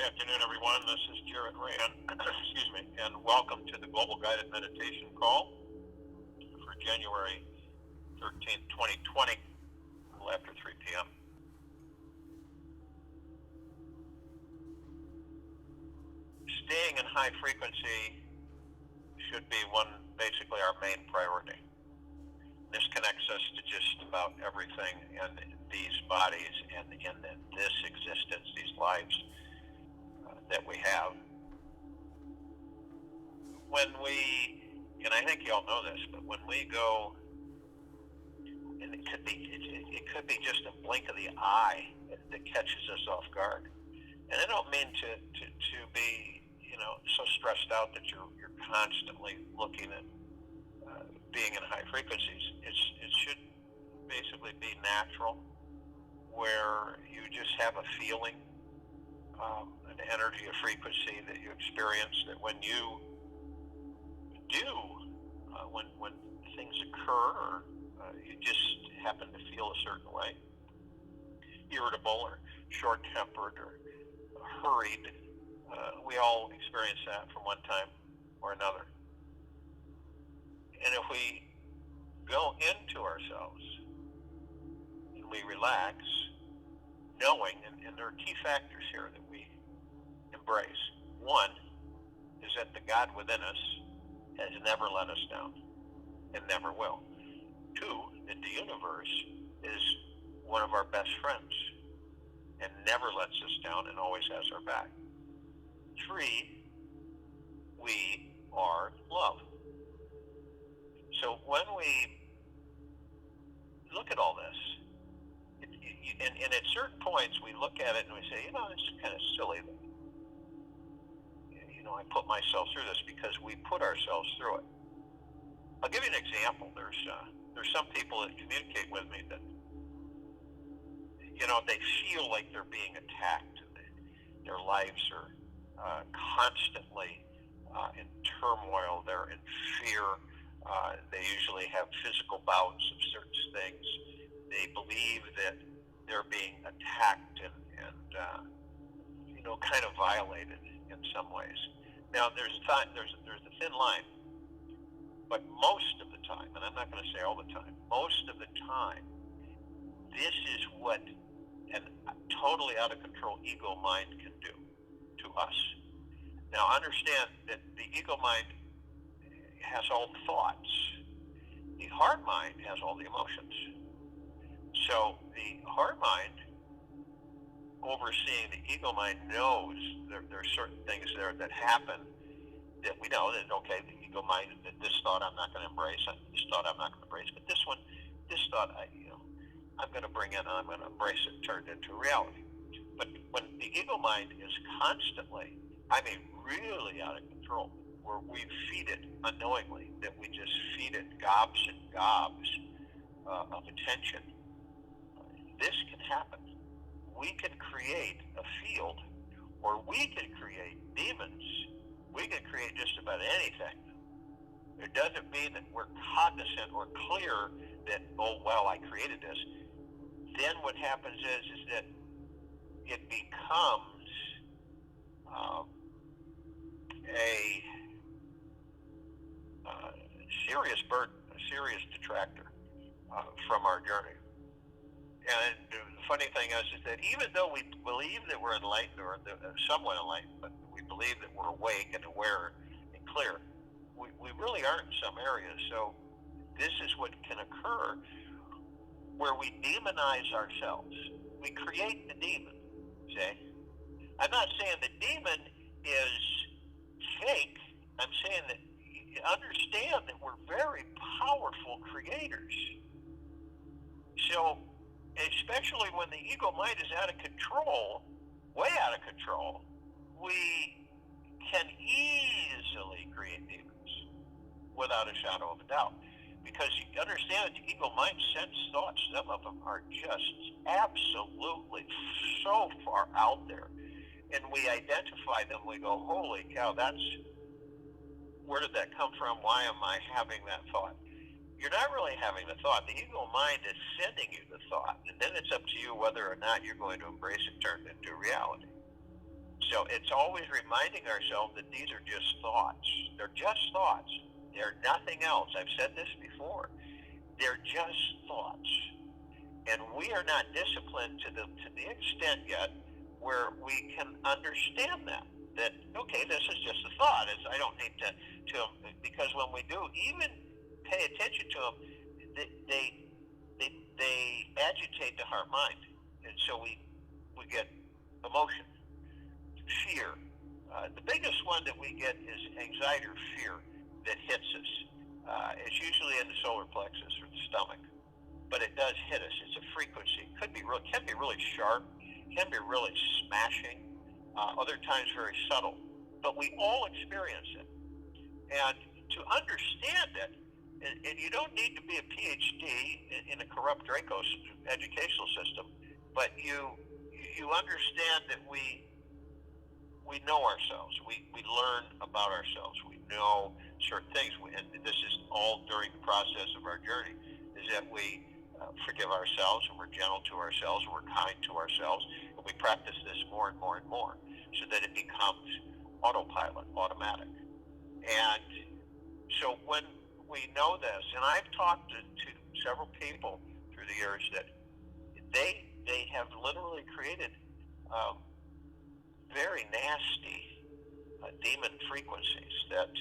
afternoon, everyone. This is Jared Rand, excuse me, and welcome to the Global Guided Meditation Call for January 13th, 2020, a little after 3 p.m. Staying in high frequency should be basically our main priority. This connects us to just about everything in these bodies and in this existence, these lives that we have. When we, and I think you all know this, but when we go, and it could be just a blink of the eye that catches us off guard. And I don't mean to be, so stressed out that you're constantly looking at being in high frequencies. It should basically be natural, where you just have a feeling, an energy, a frequency that you experience, that when you do, when things occur, or you just happen to feel a certain way, irritable or short-tempered or hurried. We all experience that from one time or another. And if we go into ourselves and we relax, knowing, and there are key factors here that we embrace. One is that the God within us has never let us down and never will. Two, that the universe is one of our best friends and never lets us down and always has our back. Three, we are love. So when we look at all this, and at certain points we look at it and we say, this is kind of silly. I put myself through this, because we put ourselves through it. I'll give you an example. There's some people that communicate with me that, they feel like they're being attacked. Their lives are constantly in turmoil. They're in fear. They usually have physical bouts of certain things. They believe that they're being attacked and kind of violated in some ways. Now, there's a thin line, but most of the time, and I'm not going to say all the time, most of the time, this is what an totally out of control ego mind can do to us. Now, understand that the ego mind has all the thoughts. The heart mind has all the emotions. So the heart mind, overseeing the ego mind, knows there are certain things there that happen that we know that, okay, the ego mind, that this thought I'm not going to embrace, this thought I'm not going to embrace, but this thought I'm going to bring in and I'm going to embrace it, turned into reality. But when the ego mind is constantly, really out of control, where we feed it unknowingly, that we just feed it gobs and gobs of attention, this can happen. We can create a field, or we can create demons. We can create just about anything. It doesn't mean that we're cognizant or clear that, I created this. Then what happens is that it becomes a serious burden, a serious detractor from our journey. And the funny thing is that even though we believe that we're enlightened, or somewhat enlightened, but we believe that we're awake and aware and clear, we really aren't in some areas. So this is what can occur, where we demonize ourselves. We create the demon, see? I'm not saying the demon is fake. I'm saying that you understand that we're very powerful creators. So, especially when the ego mind is out of control, way out of control, we can easily create demons without a shadow of a doubt. Because you understand that the ego mind sends thoughts, some of them are just absolutely so far out there. And we identify them, we go, holy cow, where did that come from? Why am I having that thought? You're not really having the thought. The ego mind is sending you the thought. And then it's up to you whether or not you're going to embrace it, turn it into reality. So it's always reminding ourselves that these are just thoughts. They're just thoughts. They're nothing else. I've said this before. They're just thoughts. And we are not disciplined to the extent yet where we can understand them. That, okay, this is just a thought. I don't need to because when we do even pay attention to them, they agitate the heart mind, and so we get emotion, fear. The biggest one that we get is anxiety or fear that hits us. It's usually in the solar plexus or the stomach, but it does hit us. It's a frequency. Can be really sharp, can be really smashing. Other times very subtle, but we all experience it. And to understand it, and you don't need to be a PhD in a corrupt Draco's educational system, but you understand that we know ourselves. We learn about ourselves. We know certain things, and this is all during the process of our journey, is that we forgive ourselves, and we're gentle to ourselves, and we're kind to ourselves, and we practice this more and more and more so that it becomes autopilot, automatic. And so when we know this, and I've talked to several people through the years that they have literally created very nasty demon frequencies that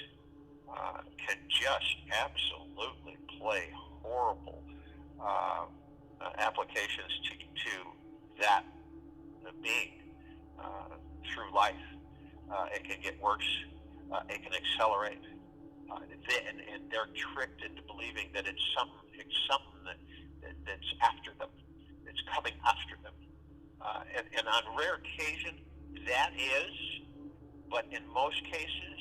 can just absolutely play horrible applications to that being through life. It can get worse. It can accelerate. And they're tricked into believing that it's something that's after them. It's coming after them. And on rare occasion, that is, but in most cases,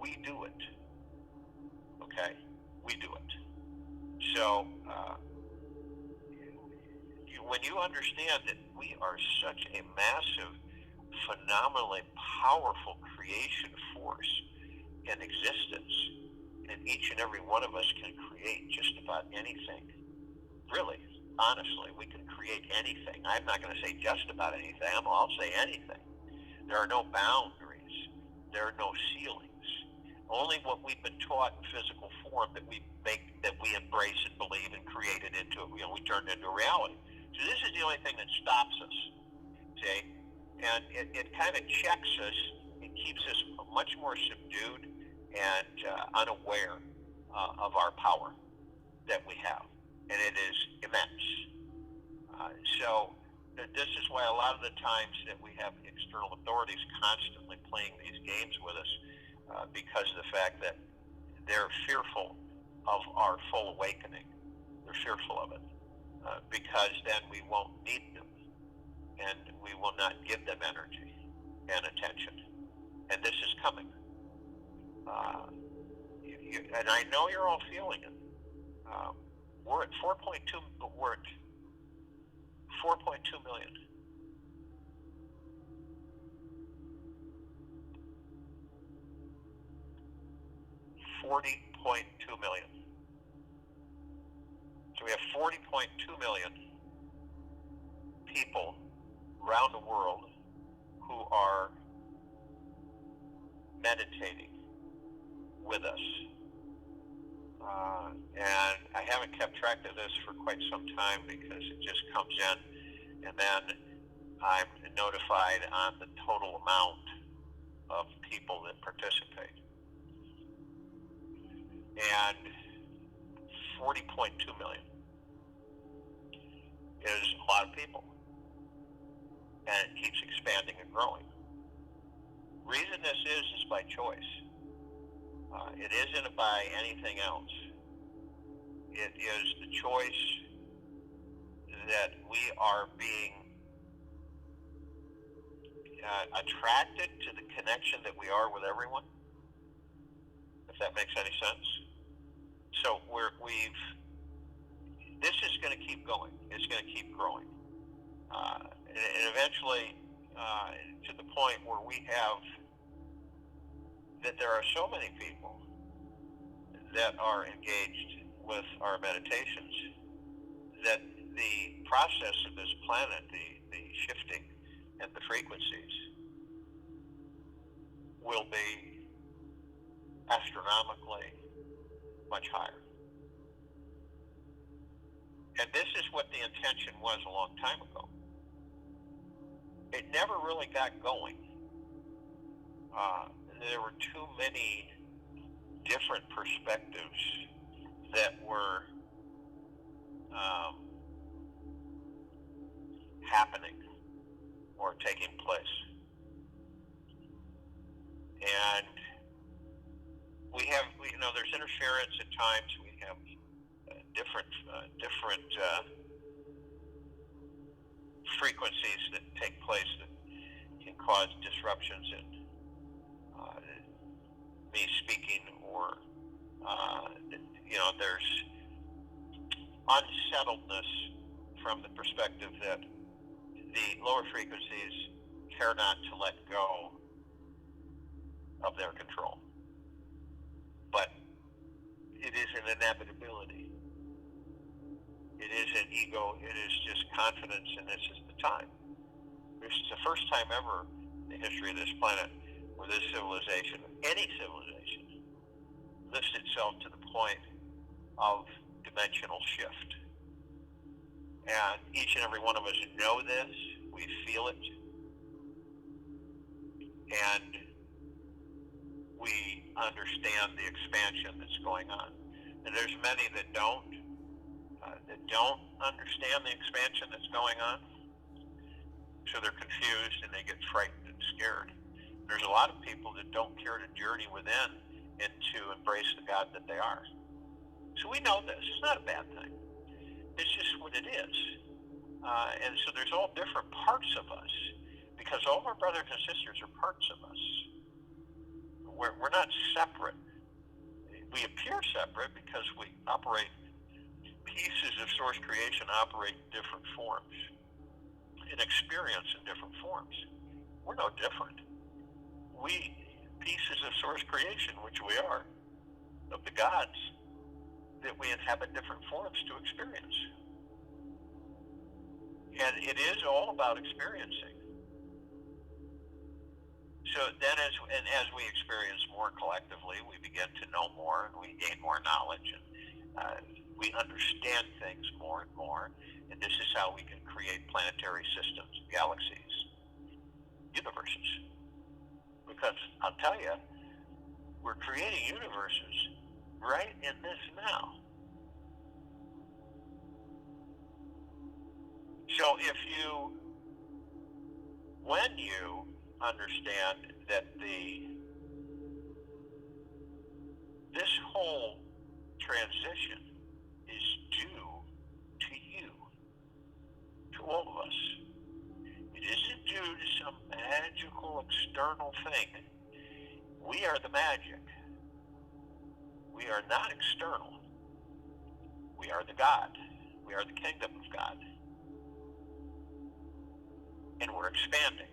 we do it. Okay? We do it. So, when you understand that we are such a massive, phenomenally powerful creation force in existence, and each and every one of us can create just about anything. Really, honestly, we can create anything. I'm not going to say just about anything. I'll say anything. There are no boundaries. There are no ceilings. Only what we've been taught in physical form that we embrace and believe and create it into it. We turn it into reality. So this is the only thing that stops us. See? And it kind of checks us. It keeps us much more subdued and unaware of our power that we have. And it is immense. So this is why a lot of the times that we have external authorities constantly playing these games with us because of the fact that they're fearful of our full awakening. They're fearful of it because then we won't need them and we will not give them energy and attention. And this is coming. And I know you're all feeling it. We're at 4.2 million. $40.2 million. So we have 40.2 million people around the world who are meditating with us. And I haven't kept track of this for quite some time because it just comes in and then I'm notified on the total amount of people that participate. And 40.2 million is a lot of people. And it keeps expanding and growing. Reason this is by choice. It isn't by anything else. It is the choice that we are being attracted to the connection that we are with everyone, if that makes any sense. So this is going to keep going. It's going to keep growing. And eventually to the point where we have that there are so many people that are engaged with our meditations that the process of this planet, the shifting and the frequencies, will be astronomically much higher. And this is what the intention was a long time ago. It never really got going. There were too many different perspectives that were happening or taking place. And there's interference at times. We have different frequencies that take place that can cause disruptions in me speaking, or there's unsettledness from the perspective that the lower frequencies care not to let go of their control. But it is an inevitability. It is an ego. It is just confidence, and this is the time. This is the first time ever in the history of this planet where this civilization, any civilization, lifts itself to the point of dimensional shift. And each and every one of us know this. We feel it. And we understand the expansion that's going on. And there's many that don't understand the expansion that's going on. So they're confused and they get frightened and scared. There's a lot of people that don't care to journey within and to embrace the God that they are. So we know this. It's not a bad thing. It's just what it is. And so there's all different parts of us, because all of our brothers and sisters are parts of us. We're not separate. We appear separate because we operate, pieces of source creation operate in different forms and experience in different forms. We're no different. We, pieces of source creation, which we are, of the gods, that we inhabit different forms to experience. And it is all about experiencing. So then as we experience more collectively, we begin to know more, and we gain more knowledge, and we understand things more and more. And this is how we can create planetary systems, galaxies, universes. Because I'll tell you, we're creating universes right in this now. So when you understand that this whole transition is due to you, to all of us. It isn't due to some magical external thing. We are the magic. We are not external. We are the God. We are the kingdom of God. And we're expanding.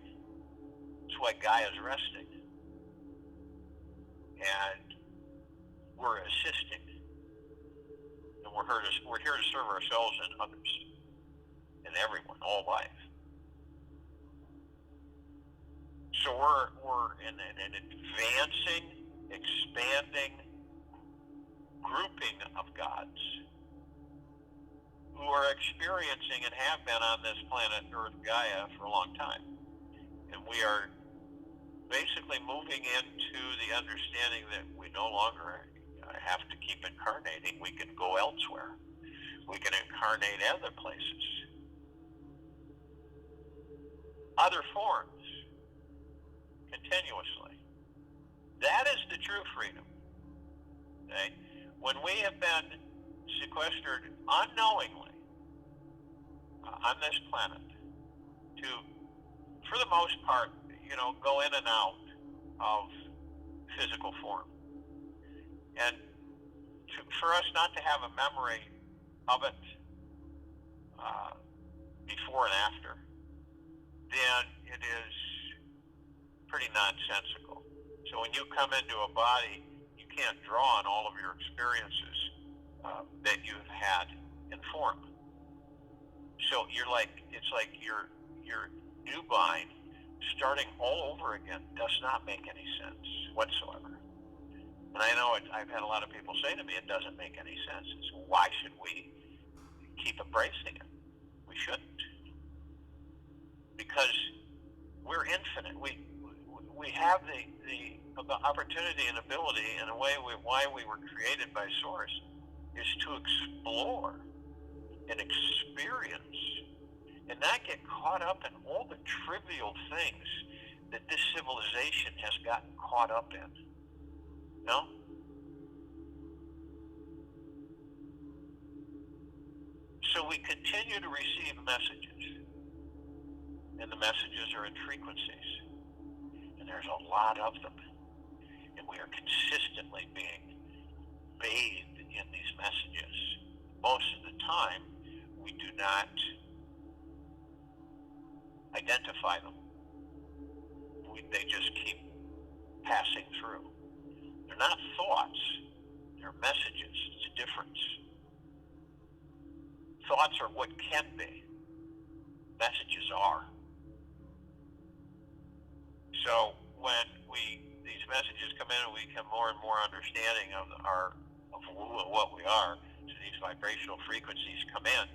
That's why Gaia is resting. And we're assisting. And we're here to serve ourselves and others. And everyone, all life. So we're in an advancing, expanding grouping of gods who are experiencing and have been on this planet Earth Gaia for a long time. And we are basically moving into the understanding that we no longer have to keep incarnating. We can go elsewhere. We can incarnate other places, other forms, continuously. That is the true freedom. Okay? When we have been sequestered unknowingly on this planet to, for the most part, go in and out of physical form. And for us not to have a memory of it before and after, then it is pretty nonsensical. So when you come into a body, you can't draw on all of your experiences that you've had in form. So it's like you're nubile starting all over again does not make any sense whatsoever. And I know I've had a lot of people say to me, it doesn't make any sense. So why should we keep embracing it? We shouldn't. Because we're infinite. We have the opportunity and ability, in a way, why we were created by Source, is to explore and experience and not get caught up in all the trivial things that this civilization has gotten caught up in. No? So we continue to receive messages, and the messages are in frequencies, and there's a lot of them, and we are consistently being bathed in these messages. Most of the time, we do not identify them. They just keep passing through. They're not thoughts, they're messages. It's a difference. Thoughts are what can be. Messages are. So when these messages come in and we become more and more understanding of who and what we are, so these vibrational frequencies come in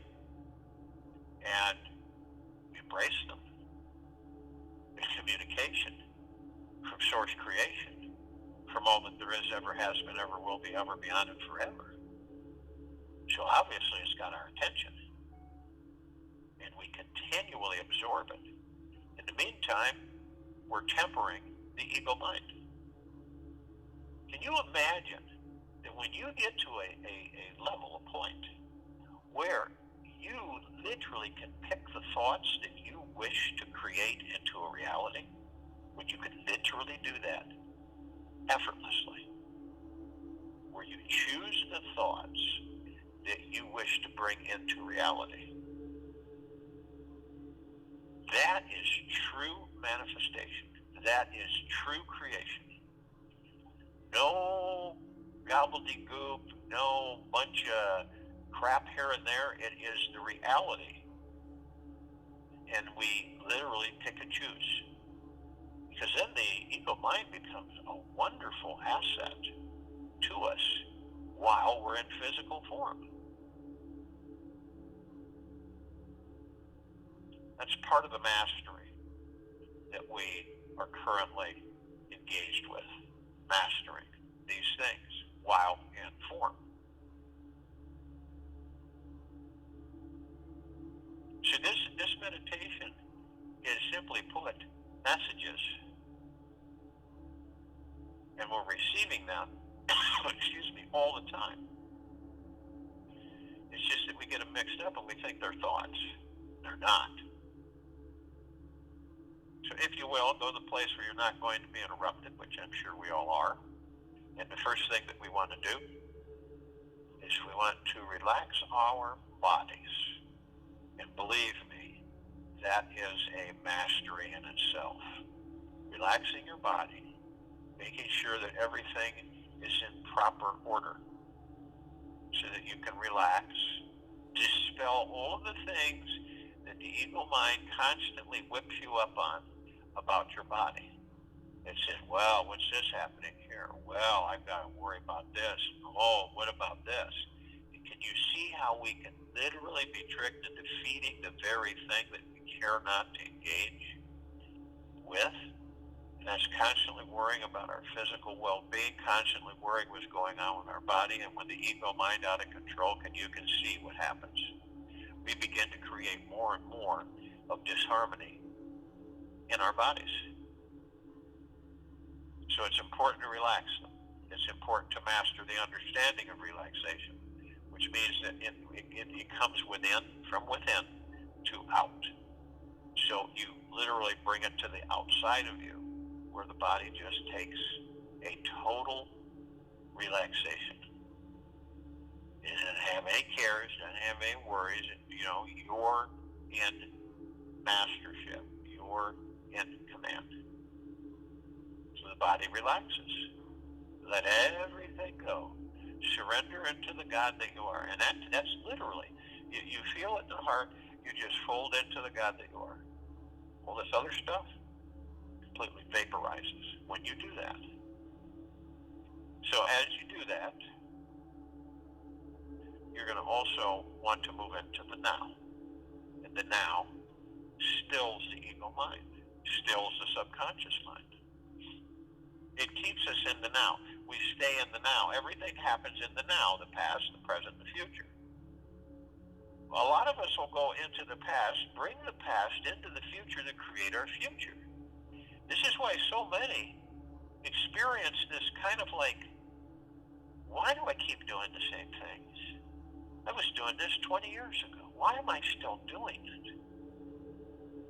and we embrace them. It's communication from Source creation, from all that there is, ever has been, ever will be, ever, beyond, and forever. So obviously it's got our attention, and we continually absorb it. In the meantime, we're tempering the ego mind. Can you imagine that when you get to a level, a point, where you literally can pick the thoughts that you wish to create into a reality, when you can literally do that effortlessly, where you choose the thoughts that you wish to bring into reality? That is true manifestation. That is true creation. No gobbledygook, no bunch of crap here and there. It is the reality. And we literally pick and choose. Because then the ego mind becomes a wonderful asset to us while we're in physical form. That's part of the mastery that we are currently engaged with, mastering these things while in form. So this meditation is, simply put, messages, and we're receiving them all the time. It's just that we get them mixed up and we think they're thoughts. They're not. So if you will, go to the place where you're not going to be interrupted, which I'm sure we all are. And the first thing that we want to do is we want to relax our bodies. And believe me, that is a mastery in itself. Relaxing your body, making sure that everything is in proper order so that you can relax, dispel all of the things that the ego mind constantly whips you up on about your body. It says, well, what's this happening here? Well, I've got to worry about this. Oh, what about this? And can you see how we can literally be tricked into feeding the very thing that we care not to engage with? And that's constantly worrying about our physical well-being, constantly worrying what's going on with our body. And when the ego mind out of control, you can see what happens. We begin to create more and more of disharmony in our bodies. So it's important to relax them. It's important to master the understanding of relaxation, which means that it comes from within to out. So you literally bring it to the outside of you, where the body just takes a total relaxation. It doesn't have any cares, doesn't have any worries. You're in mastership. You're in command. So the body relaxes. Let everything go. Surrender into the God that you are. And that's literally, you feel it in the heart, you just fold into the God that you are. All this other stuff, completely vaporizes when you do that. So as you do that, you're going to also want to move into the now. And the now stills the ego mind, stills the subconscious mind. It keeps us in the now. We stay in the now. Everything happens in the now, the past, the present, the future. A lot of us will go into the past, bring the past into the future to create our future. This is why so many experience this kind of like, why do I keep doing the same things? I was doing this 20 years ago. Why am I still doing it?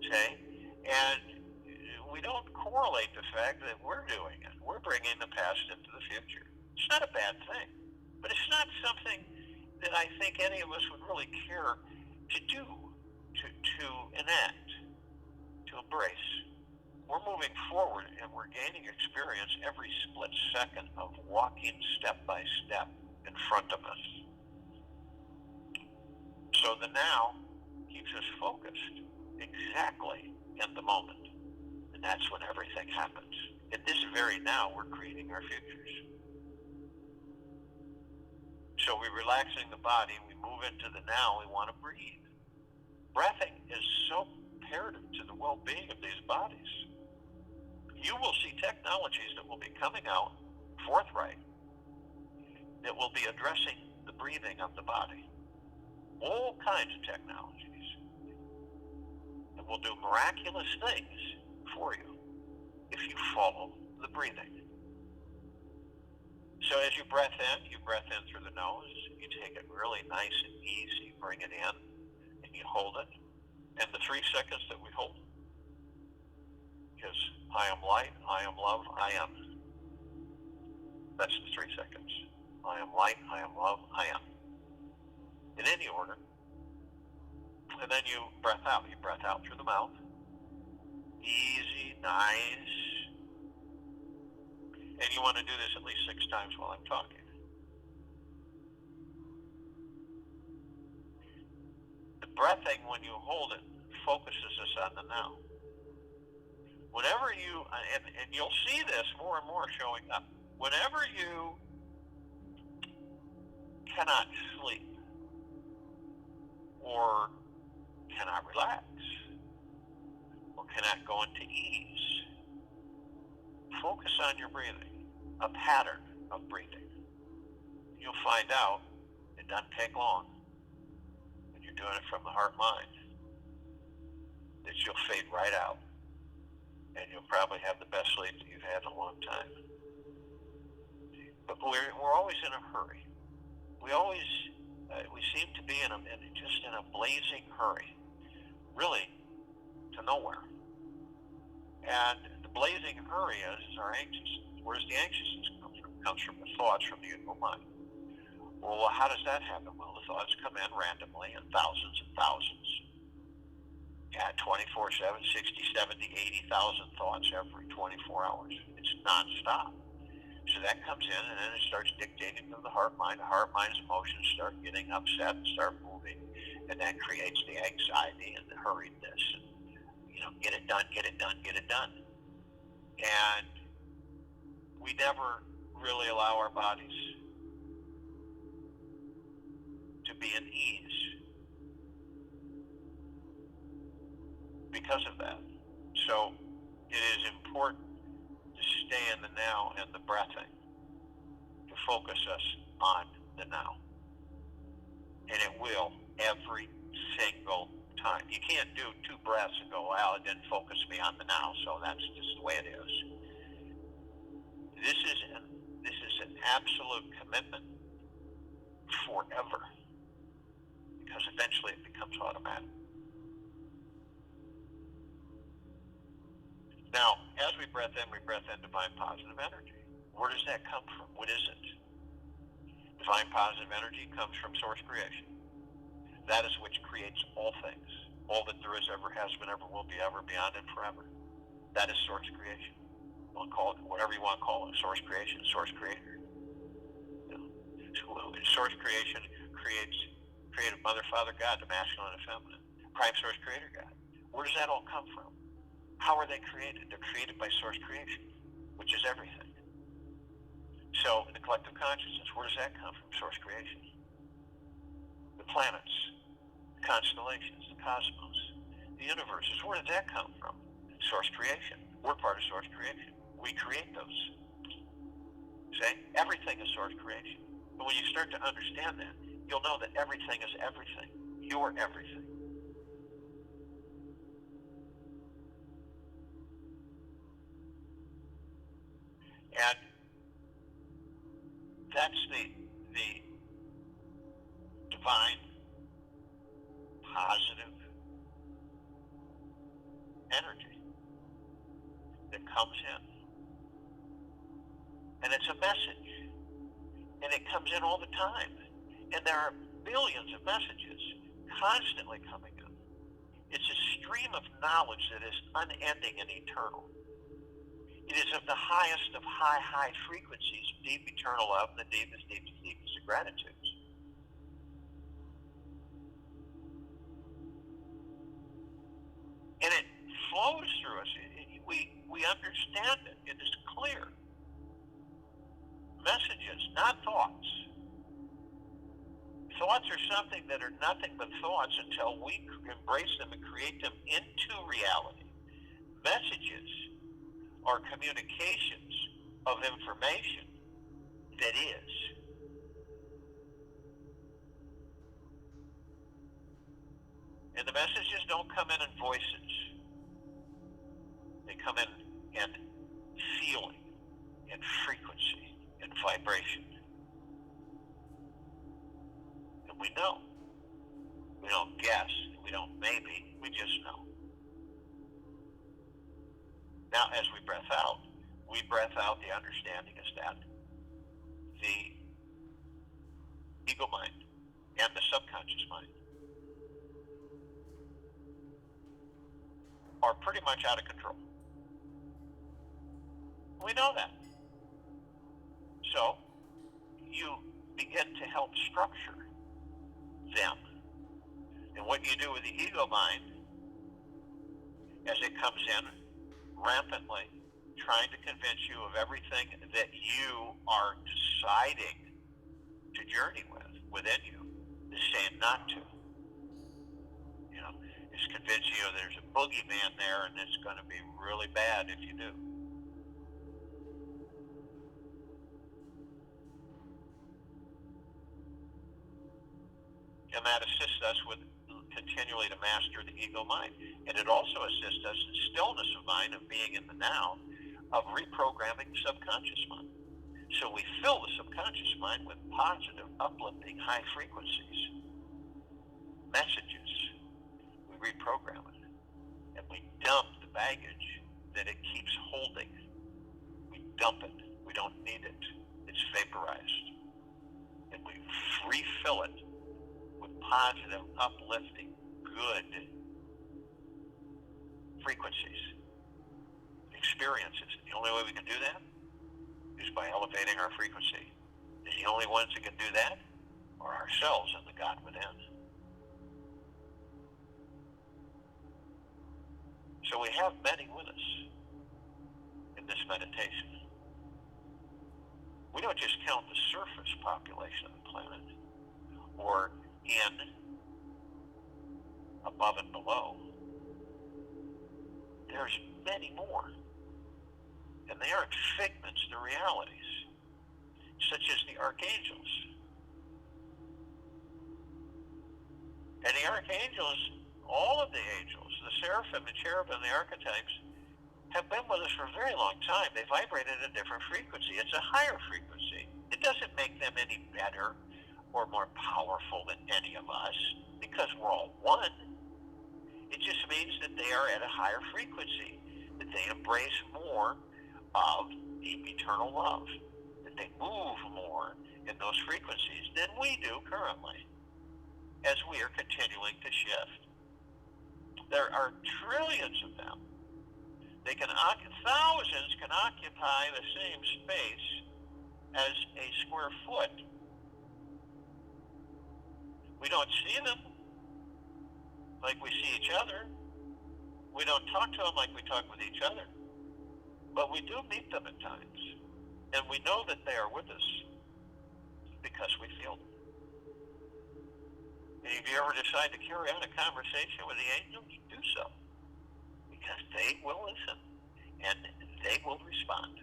Okay? And we don't correlate the fact that we're doing it. We're bringing the past into the future. It's not a bad thing, but it's not something that I think any of us would really care to do, to enact, to embrace. We're moving forward and we're gaining experience every split second of walking step by step in front of us. So the now keeps us focused exactly in the moment. And that's when everything happens. In this very now, we're creating our futures. So we're relaxing the body, we move into the now, we want to breathe. Breathing is so imperative to the well-being of these bodies. You will see technologies that will be coming out forthright that will be addressing the breathing of the body. All kinds of technologies. And will do miraculous things for you if you follow the breathing. So as you breath in through the nose, you take it really nice and easy, bring it in, and you hold it. And the 3 seconds that we hold is I am light, I am love, I am. That's the 3 seconds. I am light, I am love, I am. In any order. And then you breath out. You breath out through the mouth. Easy, nice. And you want to do this at least 6 times while I'm talking. The breathing, when you hold it, focuses us on the now. Whenever you, and you'll see this more and more showing up, whenever you cannot sleep or cannot relax or cannot go into ease, focus on your breathing, a pattern of breathing. You'll find out it doesn't take long when you're doing it from the heart-mind that you'll fade right out and you'll probably have the best sleep that you've had in a long time. But we're always in a hurry. We seem to be just in a blazing hurry, really to nowhere. And the blazing hurry is our anxiousness. Where does the anxiousness come from? It comes from the thoughts from the ego mind. Well, how does that happen? Well, the thoughts come in randomly in thousands and thousands. Yeah, 24/7, 60, 70, 80,000 thoughts every 24 hours. It's nonstop. So that comes in and then it starts dictating to the heart mind. The heart mind's emotions start getting upset and start moving. And that creates the anxiety and the hurriedness. And, get it done, get it done, get it done. And we never really allow our bodies to be in ease because of that. So it is important to stay in the now and the breathing, to focus us on the now. And it will every single time. You can't do 2 breaths and go, well, it didn't focus me on the now, so that's just the way it is. This is an absolute commitment forever, because eventually it becomes automatic. Now, as we breath in divine positive energy. Where does that come from? What is it? Divine positive energy comes from source creation. That is which creates all things. All that there is, ever has been, ever will be, ever, beyond, and forever. That is source creation. We'll call it whatever you want to call it. Source creation, source creator. Source creation created Mother, Father, God, the masculine and feminine. Prime source creator God. Where does that all come from? How are they created? They're created by source creation, which is everything. So the collective consciousness, where does that come from? Source creation. The planets, the constellations, the cosmos, the universes, where did that come from? Source creation. We're part of source creation. We create those. See? Everything is source creation. But when you start to understand that, you'll know that everything is everything. You're everything. And that's the divine, positive energy that comes in. And it's a message. And it comes in all the time. And there are billions of messages constantly coming in. It's a stream of knowledge that is unending and eternal. It is of the highest of high frequencies, deep eternal love, and the deepest of gratitudes. And it flows through us. We understand it. It is clear. Messages, not thoughts. Thoughts are something that are nothing but thoughts until we embrace them and create them into reality. Messages are communications of information that is. And the messages don't come in voices. They come in feeling, and frequency, and vibration. And we know. We don't guess. We don't maybe. We just know. Now, as we breath out the understanding is that the ego mind and the subconscious mind are pretty much out of control. We know that. So, you begin to help structure them. And what you do with the ego mind, as it comes in rampantly, trying to convince you of everything that you are deciding to journey within you, is saying not to. You know, it's convincing you there's a boogeyman there and it's going to be really bad if you do. And that assists us with continually to master the ego mind. And it also assists us in stillness of mind, of being in the now, of reprogramming the subconscious mind. So we fill the subconscious mind with positive, uplifting, high frequencies, messages. We reprogram it. And we dump the baggage that it keeps holding. We dump it. We don't need it. It's vaporized. And we refill it with positive, uplifting, good frequencies, experiences. The only way we can do that is by elevating our frequency. And the only ones that can do that are ourselves and the God within. So we have many with us in this meditation. We don't just count the surface population of the planet, or in, above and below. There's many more. And they aren't figments, they're realities, such as the archangels. And the archangels, all of the angels, the seraphim, the cherubim, the archetypes, have been with us for a very long time. They vibrate at a different frequency. It's a higher frequency. It doesn't make them any better or more powerful than any of us, because we're all one. It just means that they are at a higher frequency, that they embrace more of deep eternal love, that they move more in those frequencies than we do currently, as we are continuing to shift. There are trillions of them. They can thousands can occupy the same space as a square foot. We don't see them like we see each other. We don't talk to them like we talk with each other, but we do meet them at times, and we know that they are with us because we feel them. And if you ever decide to carry on a conversation with the angels, do so, because they will listen and they will respond.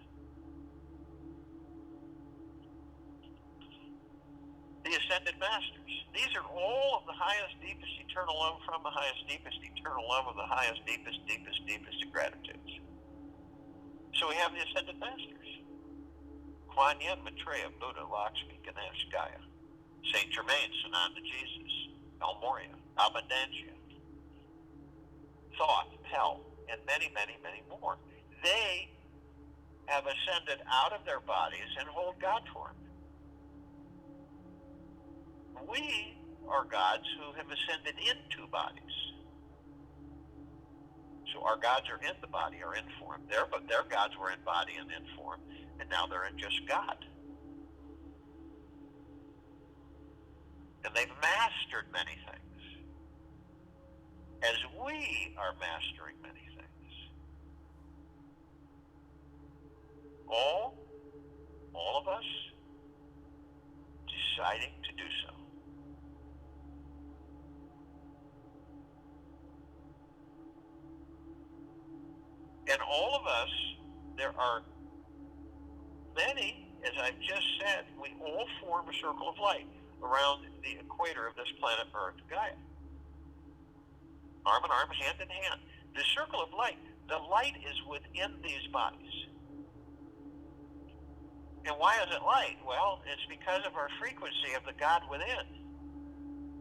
The ascended masters. These are all of the highest, deepest, eternal love from the highest, deepest, eternal love of the highest, deepest, deepest, deepest of gratitudes. So we have the ascended masters. Kuan Yin, Maitreya, Buddha, Lakshmi, Ganesh, Gaia, Saint Germain, Sananda Jesus, El Morya, Abundantia, Thoth, Hell, and many, many, many more. They have ascended out of their bodies and hold God form. We are gods who have ascended into bodies. So our gods are in the body, are in form. But their gods were in body and in form, and now they're in just God. And they've mastered many things, as we are mastering many things. All of us deciding to do so. And all of us, there are many, as I've just said, we all form a circle of light around the equator of this planet Earth, Gaia. Arm in arm, hand in hand. The circle of light, the light is within these bodies. And why is it light? Well, it's because of our frequency of the God within,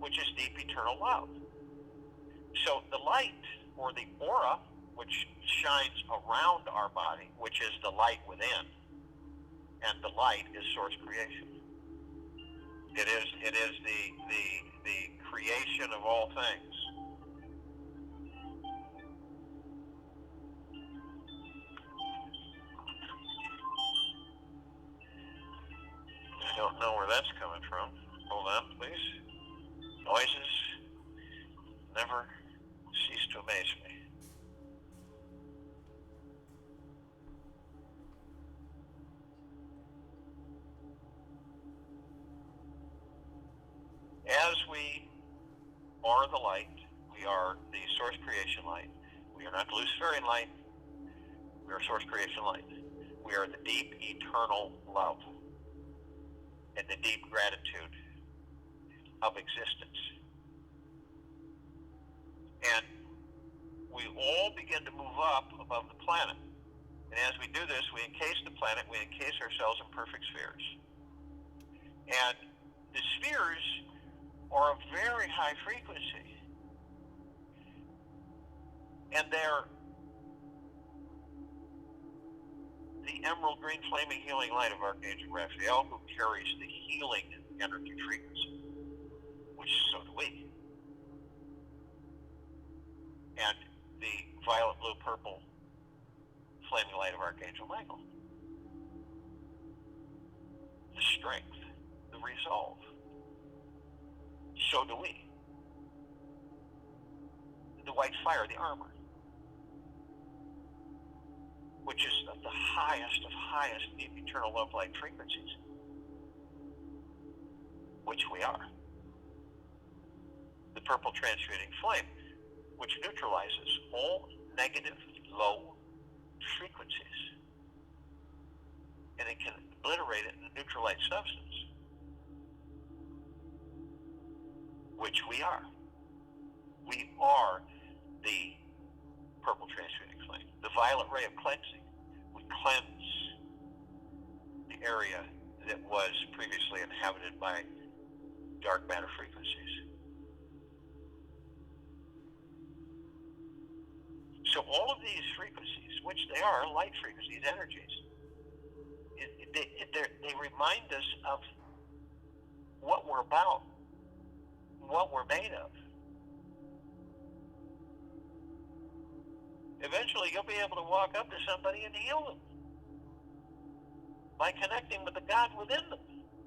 which is deep eternal love. So the light, or the aura, which shines around our body, which is the light within, and the light is source creation. It is the creation of all things. I don't know where that's coming from. Hold on, please. Noises never cease to amaze me. As we are the light, we are the source creation light. We are not the Luciferian light. We are source creation light. We are the deep eternal love and the deep gratitude of existence. And we all begin to move up above the planet. And as we do this, we encase the planet, we encase ourselves in perfect spheres. And the spheres are of very high frequency. And they're the emerald green flaming healing light of Archangel Raphael, who carries the healing energy frequency, which so do we. And the violet, blue, purple flaming light of Archangel Michael. The strength, the resolve. So do we. The white fire, the armor, which is of the highest of highest deep eternal love light frequencies, which we are. The purple transmuting flame, which neutralizes all negative low frequencies, and it can obliterate it in a neutralite substance, which we are. We are the purple transmuting flame. The violet ray of cleansing. We cleanse the area that was previously inhabited by dark matter frequencies. So all of these frequencies, which they are light frequencies, energies, they remind us of what we're about, what we're made of. Eventually, you'll be able to walk up to somebody and heal them by connecting with the God within them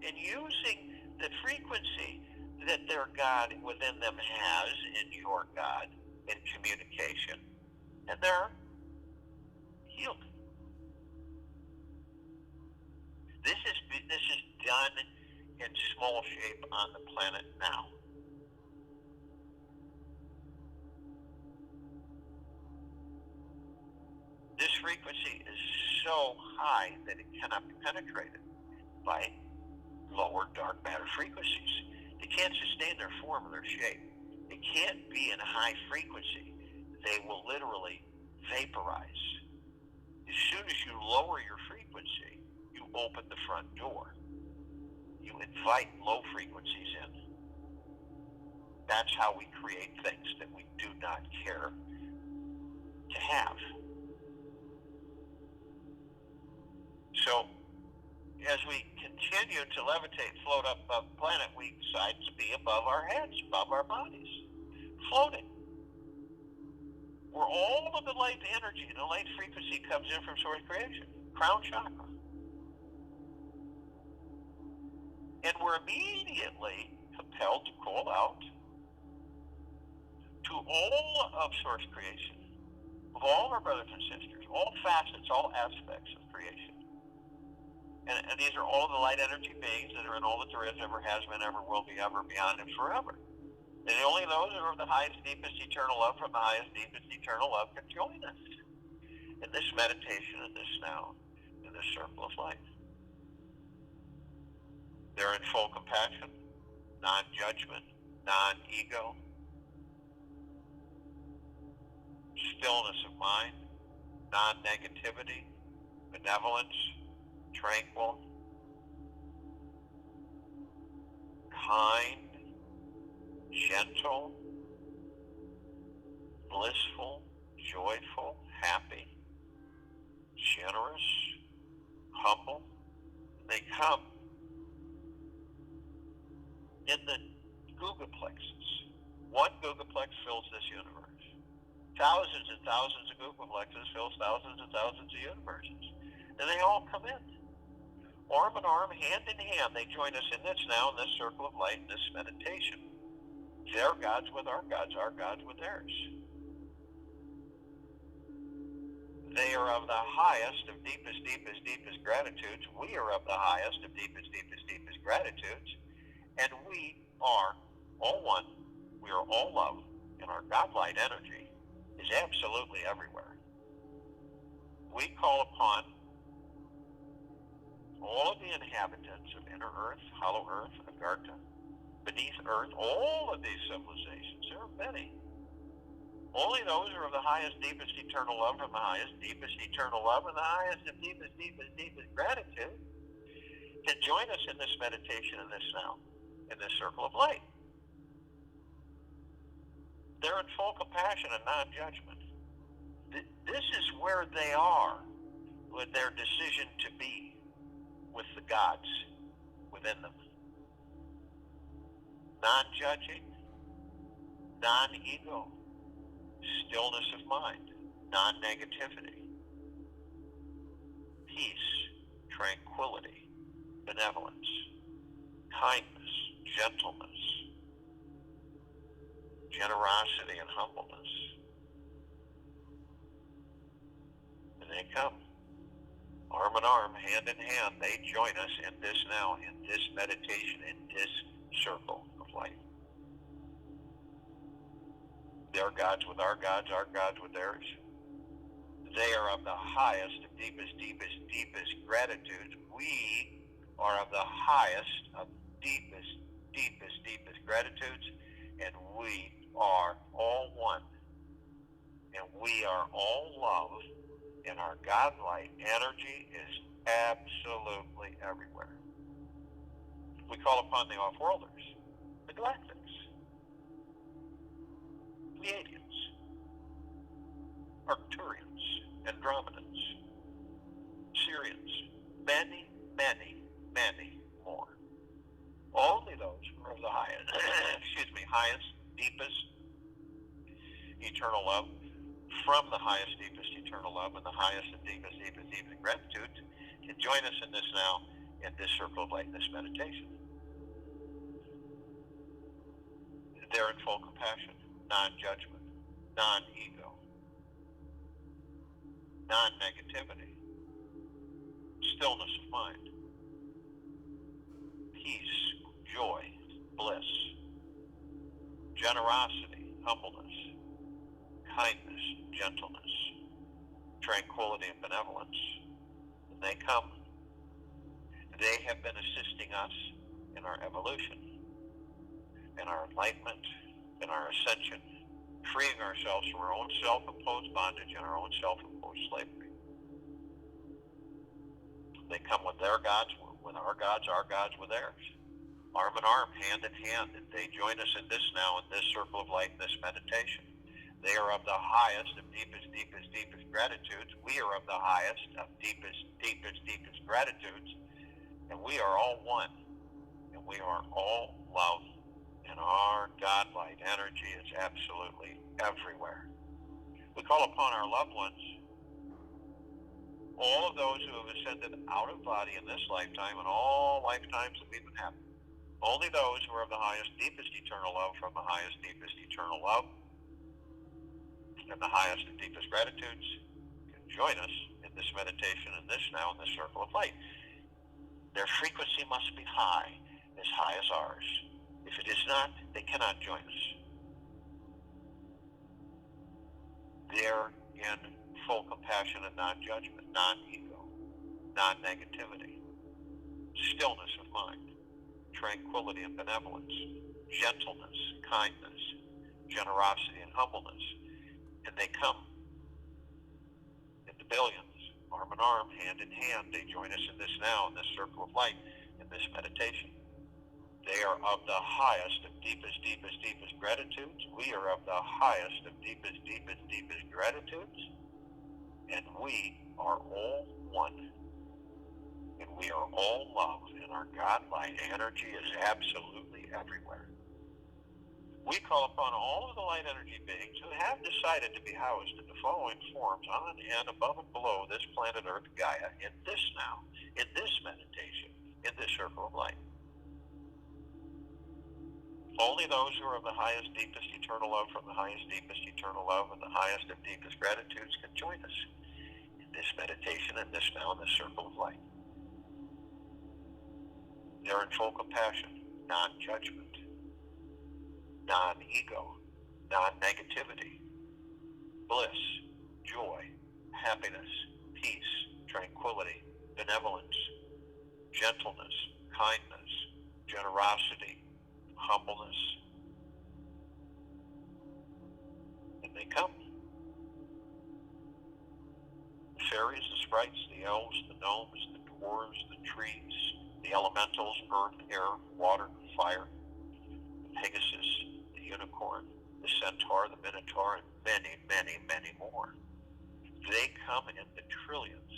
and using the frequency that their God within them has in your God in communication. and they're healed. This is done in small shape on the planet now. This frequency is so high that it cannot be penetrated by lower dark matter frequencies. They can't sustain their form or their shape. It can't be in a high frequency. They will literally vaporize. As soon as you lower your frequency, you open the front door. You invite low frequencies in. That's how we create things that we do not care to have. So, as we continue to levitate, float up above the planet, we decide to be above our heads, above our bodies, floating. Where all of the light energy and the light frequency comes in from source creation, crown chakra. And we're immediately compelled to call out to all of source creation, of all our brothers and sisters, all facets, all aspects of creation. And these are all the light energy beings that are in all that there is, ever has been, ever will be, ever, beyond, and forever. And only those who are of the highest, deepest, eternal love from the highest, deepest, eternal love can join us in this meditation, in this now, in this circle of light. They're in full compassion, non-judgment, non-ego, stillness of mind, non-negativity, benevolence, tranquil, kind, gentle, blissful, joyful, happy, generous, humble. They come in the Gugaplexes. One Gugaplex fills this universe. Thousands and thousands of Gugaplexes fills thousands and thousands of universes. And they all come in. Arm in arm, hand in hand, they join us in this now, in this circle of light, in this meditation. Their gods with our gods with theirs. They are of the highest of deepest, deepest, deepest gratitudes. We are of the highest of deepest, deepest, deepest gratitudes. And we are all one. We are all love. And our God-light energy is absolutely everywhere. We call upon all of the inhabitants of inner earth, hollow earth, Agartha, beneath earth, all of these civilizations, there are many. Only those who are of the highest, deepest, eternal love from the highest, deepest, eternal love and the highest of deepest, deepest, deepest gratitude can join us in this meditation in this now, in this circle of light. They're in full compassion and non-judgment. This is where they are with their decision to be with the gods within them. Non-judging, non-ego, stillness of mind, non-negativity, peace, tranquility, benevolence, kindness, gentleness, generosity, and humbleness. And they come, arm in arm, hand in hand, they join us in this now, in this meditation, in this circle of light. Their gods with our gods with theirs. They are of the highest, of deepest, deepest, deepest gratitudes. We are of the highest, of deepest, deepest, deepest gratitudes, and we are all one. And we are all love, and our God-light energy is absolutely everywhere. We call upon the off-worlders, the galactics, Pleiadians, Arcturians, Andromedans, Syrians, many, many, many more. Only those who are of the highest, highest, deepest, eternal love, from the highest, deepest, eternal love, and the highest and deepest, deepest, deepest gratitude can join us in this now, in this circle of light, in this meditation. They're in full compassion, non-judgment, non-ego, non-negativity, stillness of mind, peace, joy, bliss, generosity, humbleness, kindness, gentleness, tranquility, and benevolence. And they come. They have been assisting us in our evolution, in our enlightenment, in our ascension, freeing ourselves from our own self-imposed bondage and our own self-imposed slavery. They come with their gods, with our gods with theirs. Arm in arm, hand in hand, and they join us in this now, in this circle of light, in this meditation. They are of the highest of deepest gratitudes. We are of the highest of deepest gratitudes. And we are all one. And we are all love. And our God light energy is absolutely everywhere. We call upon our loved ones, all of those who have ascended out of body in this lifetime and all lifetimes that we've been having. Only those who are of the highest, deepest eternal love from the highest, deepest eternal love and the highest and deepest gratitudes can join us in this meditation, in this now, in this circle of light. Their frequency must be high as ours. If it is not, they cannot join us. They're in full compassion and non-judgment, non-ego, non-negativity, stillness of mind, tranquility and benevolence, gentleness, kindness, generosity and humbleness. And they come in the billions, arm in arm, hand in hand. They join us in this now, in this circle of light, in this meditation. They are of the highest of deepest gratitudes. We are of the highest of deepest gratitudes. And we are all one. And we are all love. And our God light energy is absolutely everywhere. We call upon all of the light energy beings who have decided to be housed in the following forms on and above and below this planet Earth Gaia in this now, in this meditation, in this circle of light. Only those who are of the highest, deepest eternal love from the highest, deepest eternal love and the highest and deepest gratitudes can join us in this meditation and this now, in this circle of light. They're in full compassion, non-judgment, non-ego, non-negativity, bliss, joy, happiness, peace, tranquility, benevolence, gentleness, kindness, generosity, humbleness. And they come. The fairies, the sprites, the elves, the gnomes, the dwarves, the trees, the elementals, earth, air, water, fire, the Pegasus, the unicorn, the centaur, the minotaur, and many more. They come in the trillions,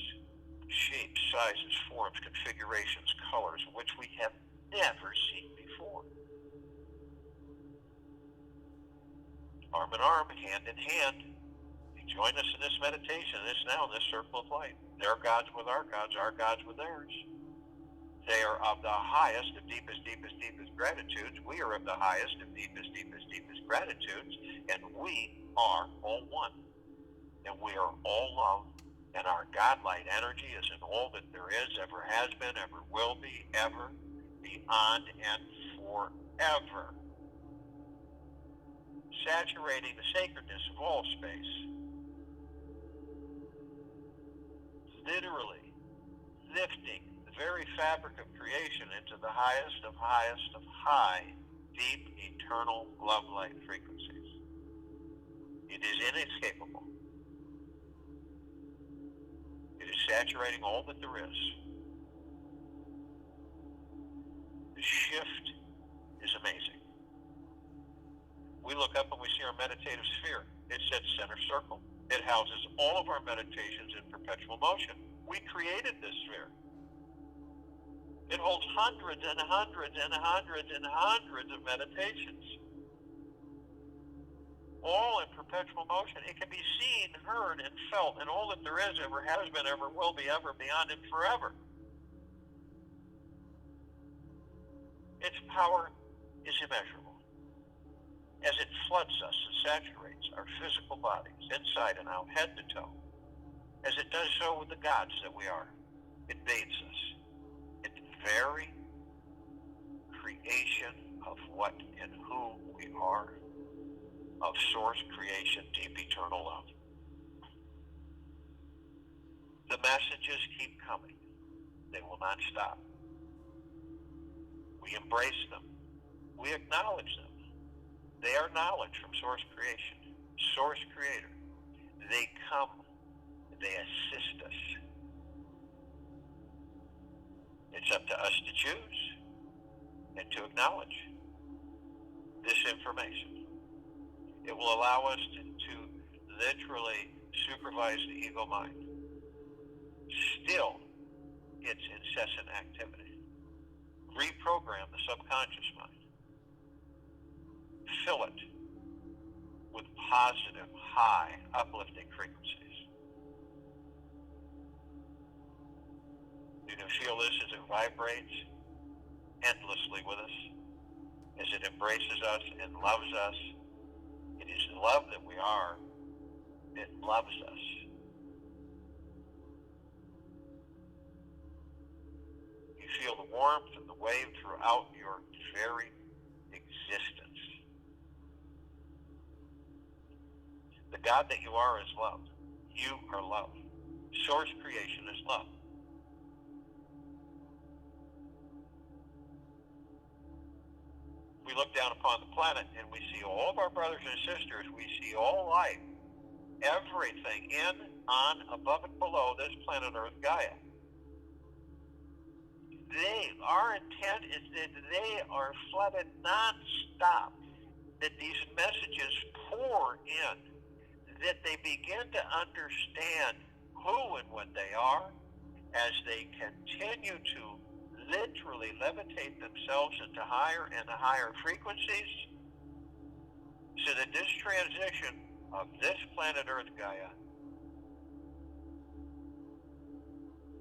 shapes, sizes, forms, configurations, colors, which we have never seen before. Arm in arm, hand in hand, they join us in this meditation, this now, in this circle of light. Their gods with our gods with theirs. They are of the highest of deepest gratitudes. We are of the highest of deepest gratitudes. And we are all one. And we are all love. And our God light energy is in all that there is, ever has been, ever will be, ever, beyond, and forever. Saturating the sacredness of all space. Literally lifting the very fabric of creation into the highest of high, deep, eternal love light frequencies. It is inescapable. It is saturating all that there is. The shift is amazing. We look up and we see our meditative sphere. It says center circle. It houses all of our meditations in perpetual motion. We created this sphere. It holds hundreds and hundreds of meditations, all in perpetual motion. It can be seen, heard, and felt, and all that there is, ever has been, ever will be, ever, beyond, and forever. Its power is immeasurable as it floods us and saturates our physical bodies, inside and out, head to toe, as it does so with the gods that we are. It bathes us in the very creation of what and who we are, of source creation, deep eternal love. The messages keep coming. They will not stop. We embrace them. We acknowledge them. They are knowledge from source creation, source creator. They come. They assist us. It's up to us to choose and to acknowledge this information. It will allow us to literally supervise the ego mind. Still, its incessant activity. Reprogram the subconscious mind. Fill it with positive, high, uplifting frequencies. You can feel this as it vibrates endlessly with us, as it embraces us and loves us. It is love that we are. It loves us. You feel the warmth and the wave throughout your very existence. The God that you are is love. You are love. Source creation is love. We look down upon the planet and we see all of our brothers and sisters. We see all life, everything in, on, above, and below this planet Earth Gaia. Our intent is that they are flooded non-stop, that these messages pour in, that they begin to understand who and what they are as they continue to literally levitate themselves into higher and higher frequencies, so that this transition of this planet Earth Gaia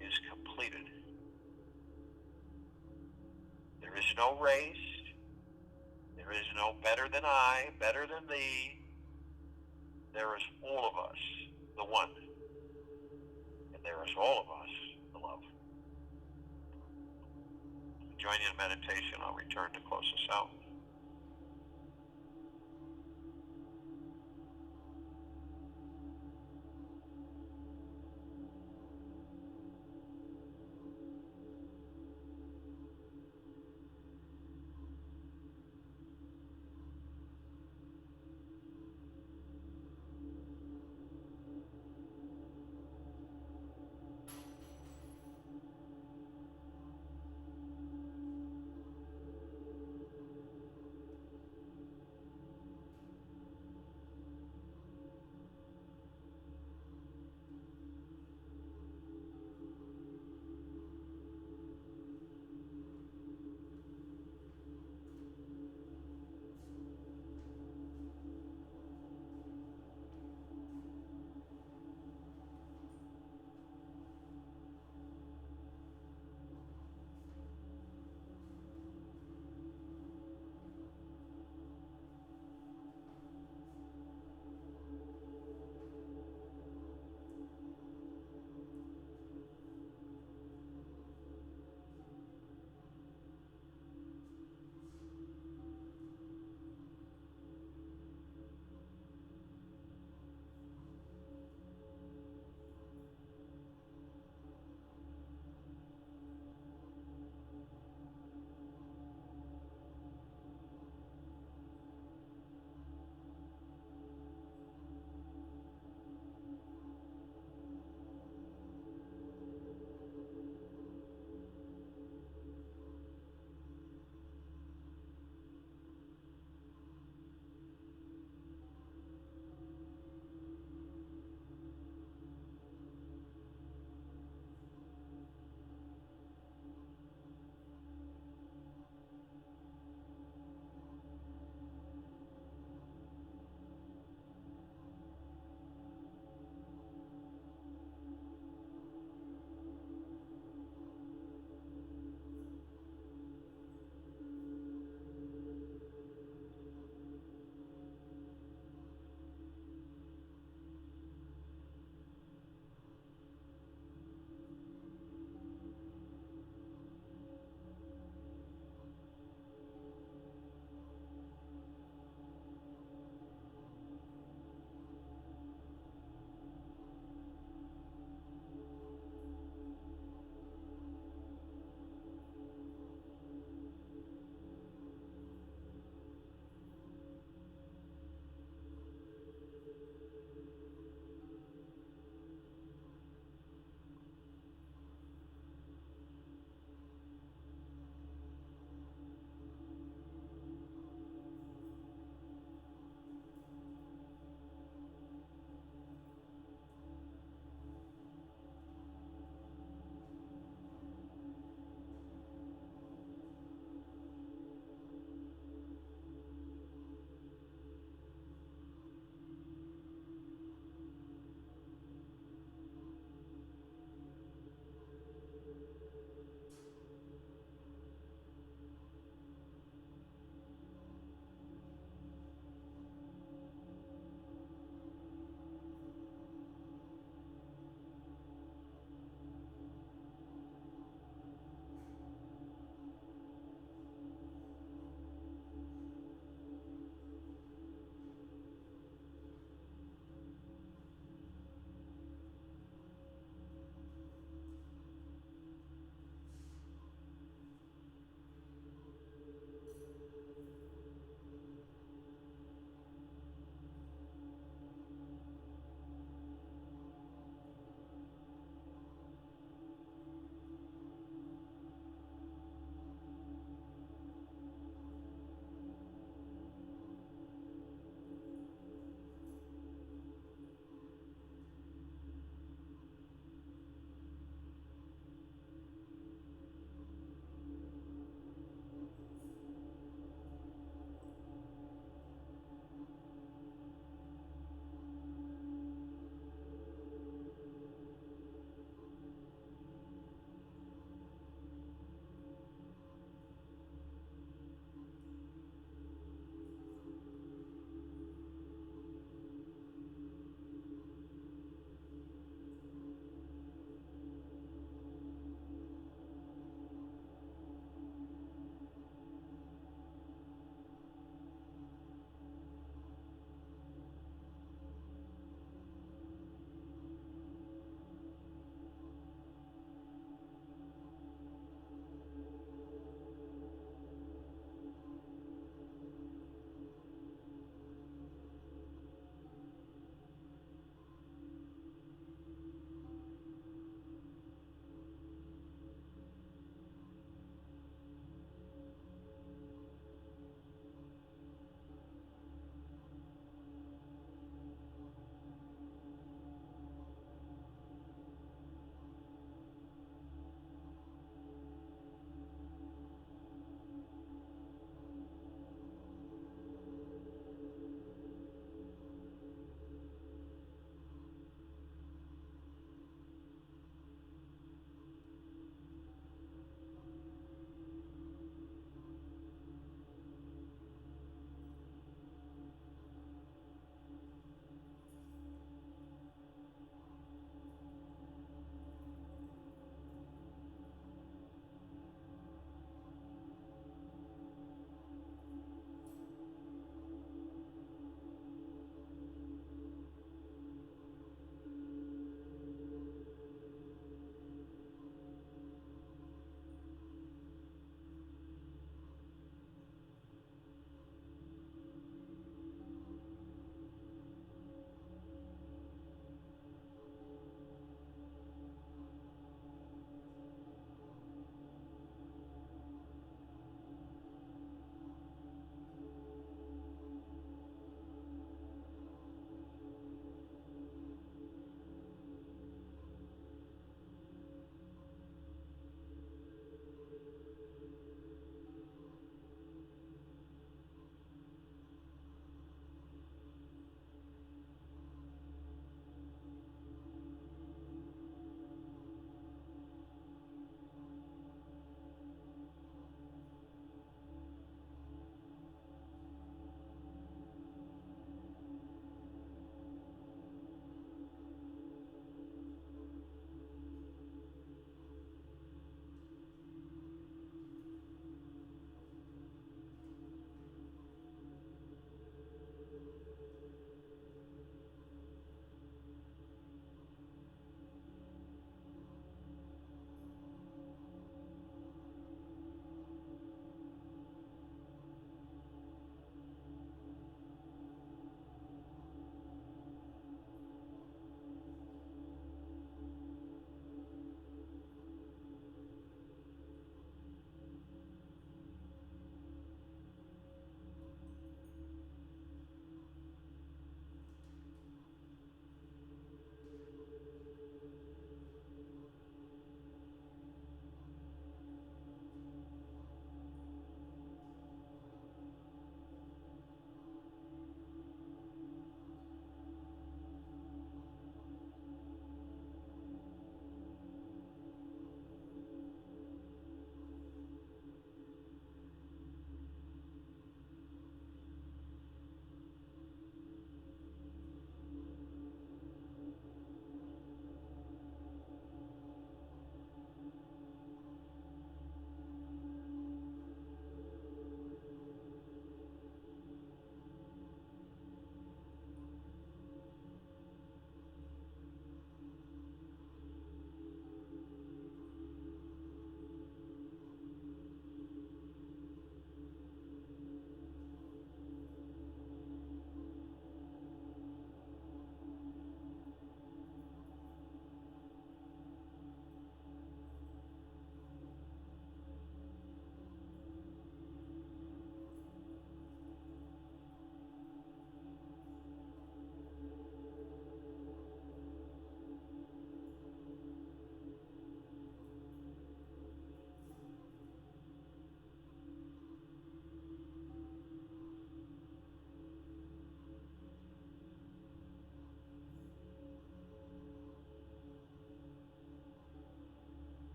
is completed. There is no race. There is no better than I, better than thee. There is all of us, the one. And there is all of us, the love. Join you in meditation. I'll return to close us out.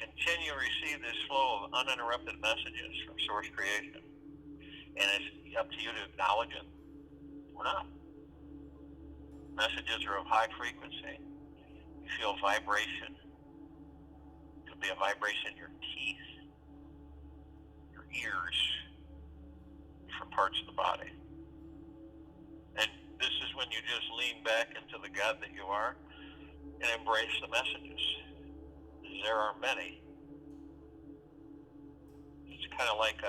continue to receive this flow of uninterrupted messages from source creation. And it's up to you to acknowledge it or not. Messages are of high frequency. You feel vibration. It could be a vibration in your teeth, your ears, different parts of the body. And this is when you just lean back into the God that you are and embrace the messages. There are many. It's kind of like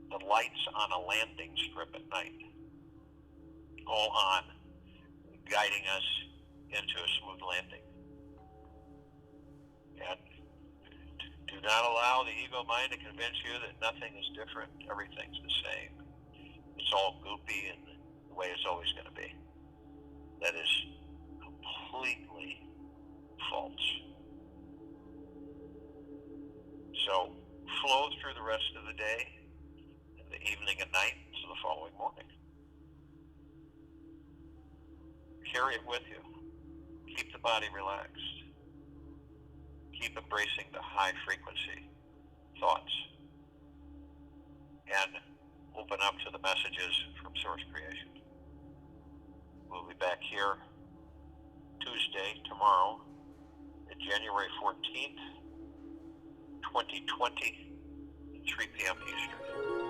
the lights on a landing strip at night, all on, guiding us into a smooth landing. And do not allow the ego mind to convince you that nothing is different, everything's the same. It's all goopy and the way it's always going to be. That is completely false. So flow through the rest of the day, and the evening and night to the following morning. Carry it with you. Keep the body relaxed. Keep embracing the high frequency thoughts. And open up to the messages from source creation. We'll be back here Tuesday, tomorrow, at January 14th, 2020, at 3 p.m. Eastern.